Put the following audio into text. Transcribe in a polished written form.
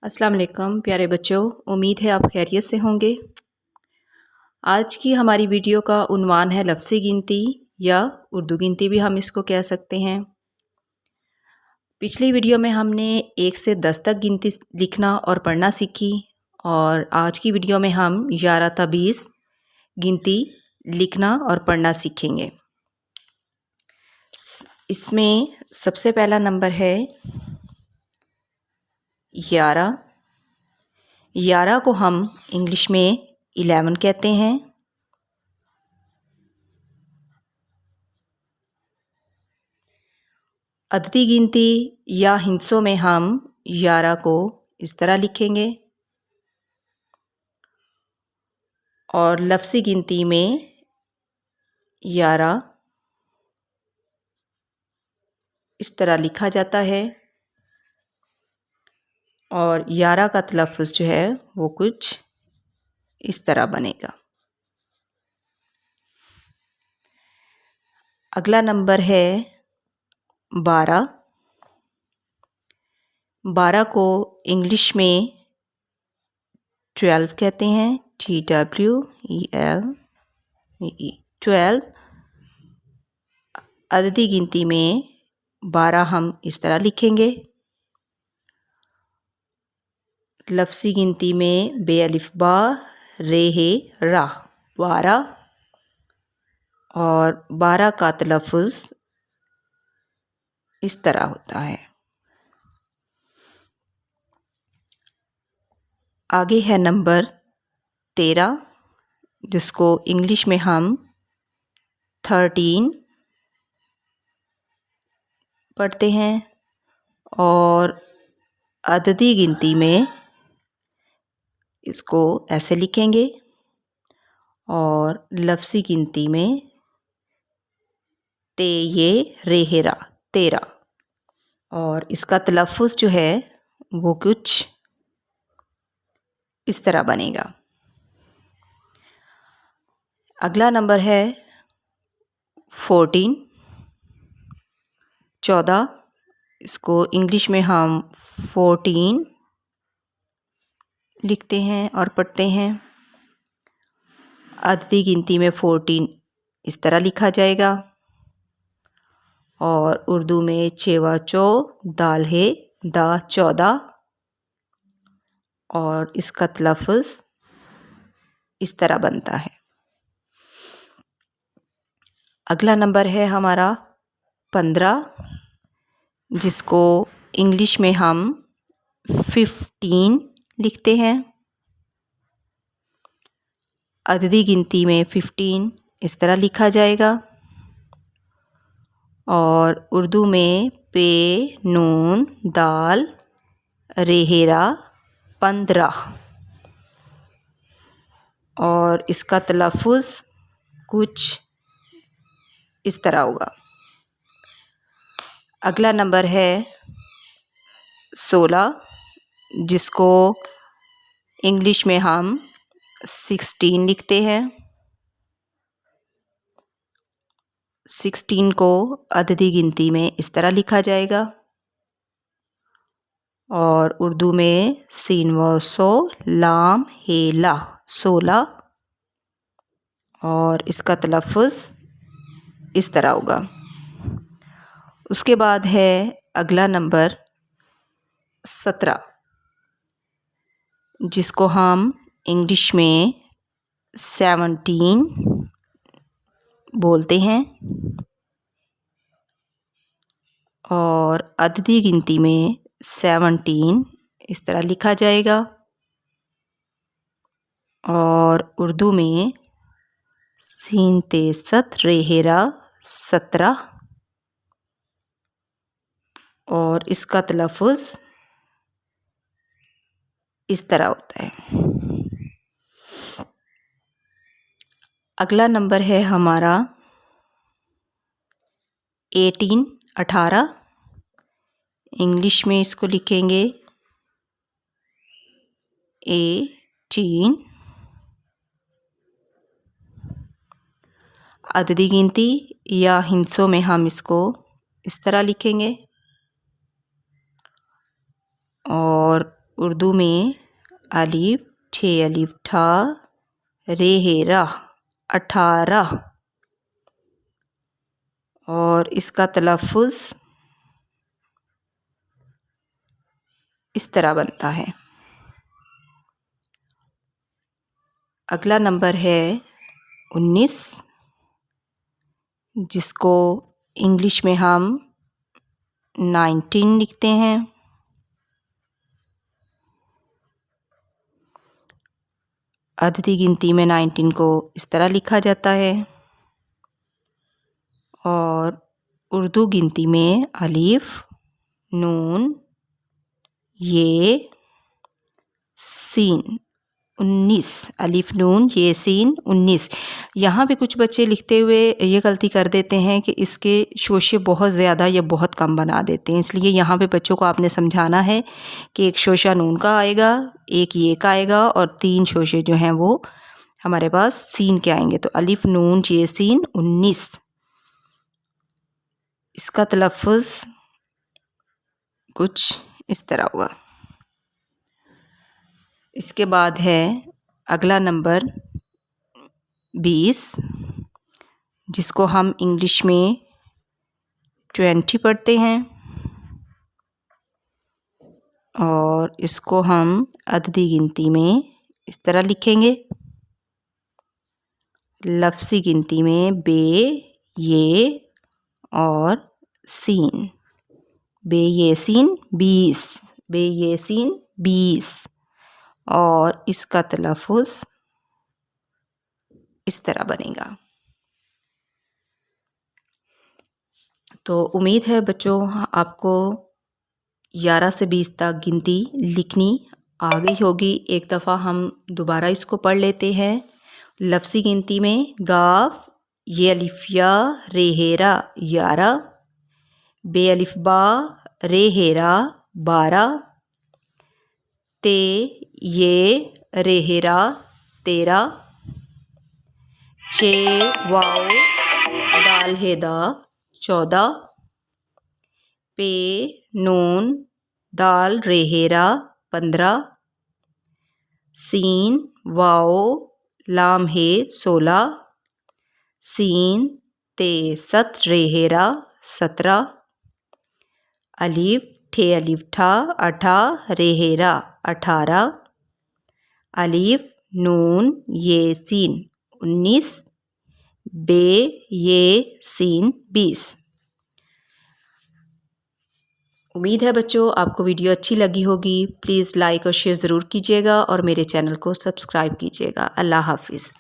अस्सलाम वालेकुम प्यारे बच्चों, उम्मीद है आप खैरियत से होंगे। आज की हमारी वीडियो का उन्वान है लफ्ज़ी गिनती या उर्दू गिनती भी हम इसको कह सकते हैं। पिछली वीडियो में हमने 1 से 10 तक गिनती लिखना और पढ़ना सीखी और आज की वीडियो में हम 11 ता 20 गिनती लिखना और पढ़ना सीखेंगे। इसमें सबसे पहला नंबर है 11। 11 को हम इंग्लिश में 11 कहते हैं। अददी गिनती या हिंसों में हम 11 को इस तरह लिखेंगे और लफ्ज़ी गिनती में 11 इस तरह लिखा जाता है और 11 का तलफ़्फ़ुज़ जो है वो कुछ इस तरह बनेगा। अगला नंबर है 12। 12 को इंग्लिश में 12 कहते हैं, TWELVE 12। अददी गिनती में 12 हम इस तरह लिखेंगे। लफ्ज़ी गिनती में बे अलिफ बा रे हे रा 12 और 12 का तलफ़्फ़ुज़ इस तरह होता है। आगे है नंबर 13 जिसको इंग्लिश में हम 13 पढ़ते हैं और अददी गिनती में इसको ऐसे लिखेंगे और लफ्ज़ी गिनती में ते ये रेहेरा 13 और इसका तलफ़्फ़ुज़ जो है वो कुछ इस तरह बनेगा। अगला नंबर है 14 14। इसको इंग्लिश में हम 14 लिखते हैं और पढ़ते हैं। अददी गिनती में 14 इस तरह लिखा जाएगा और उर्दू में चेवा चो दाल है दा 14 और इसका तलफ़्फ़ुज़ इस तरह बनता है। अगला नंबर है हमारा 15 जिसको इंग्लिश में हम 15 लिखते हैं। अददी गिनती में 15 इस तरह लिखा जाएगा और उर्दू में पे नून दाल रेहेरा 15 और इसका तलफ़्फ़ुज़ कुछ इस तरह होगा। अगला नंबर है 16 जिसको इंग्लिश में हम 16 लिखते हैं। 16 को अददी गिनती में इस तरह लिखा जाएगा और उर्दू में सीन व सो लाम हे ला 16 और इसका तलफ़्फ़ुज़ इस तरह होगा। उसके बाद है अगला नंबर 17 जिसको हम इंग्लिश में 17 बोलते हैं और अददी गिनती में 17 इस तरह लिखा जाएगा और उर्दू में सीन ते सत रेहेरा 17 और इसका तलफ़्फ़ुज़ इस तरह होता है। अगला नंबर है हमारा 18 इंग्लिश में इसको लिखेंगे 18। अददी गिनती या हिंसों में हम इसको इस तरह लिखेंगे और उर्दू में अलिफ ठे अलिफ ठा रे हे रा 18 और इसका तलफ़ुज़ इस तरह बनता है। अगला नंबर है 19 जिसको इंग्लिश में हम 19 लिखते हैं। अददी गिनती में 19 को इस तरह लिखा जाता है और उर्दू गिनती में अलिफ नून ये सीन 19 अलिफ नून ये सीन 19। यहाँ पे कुछ बच्चे लिखते हुए ये गलती कर देते हैं कि इसके शोशे बहुत ज़्यादा या बहुत कम बना देते हैं, इसलिए यहाँ पे बच्चों को आपने समझाना है कि एक शोशा नून का आएगा, एक ये का आएगा और 3 शोशे जो हैं वो हमारे पास सीन के आएंगे। तो अलिफ नून ये सीन 19 इसका तलफ़ुज़ कुछ इस तरह हुआ। इसके बाद है अगला नंबर 20 जिसको हम इंग्लिश में 20 पढ़ते हैं और इसको हम अददी गिनती में इस तरह लिखेंगे। लफ्ज़ी गिनती में बे ये और सीन बे ये सीन 20 बे ये सीन 20 और इसका तलफ़ुज़ इस तरह बनेगा। तो उम्मीद है बच्चों आपको 11 से 20 तक गिनती लिखनी आ गई होगी। एक दफ़ा हम दोबारा इसको पढ़ लेते हैं। लफ्ज़ी गिनती में गाफ ये अलिफ या रे हेरा 11 बे अलिफ बा रे हेरा 12 ते ये रे हेरा 13 चे वाओ दाल हेदा 14 पे नून दाल रेहेरा 15 सीन वाओ लाम हे 16 सीन ते सत रेहेरा 17 अलिफ ठे अलिफ ठा 18 रेहेरा 18 अलिफ नून ये सीन 19 बे ये सीन 20। उम्मीद है बच्चों आपको वीडियो अच्छी लगी होगी। प्लीज़ लाइक और शेयर ज़रूर कीजिएगा और मेरे चैनल को सब्सक्राइब कीजिएगा। अल्लाह हाफ़िज़।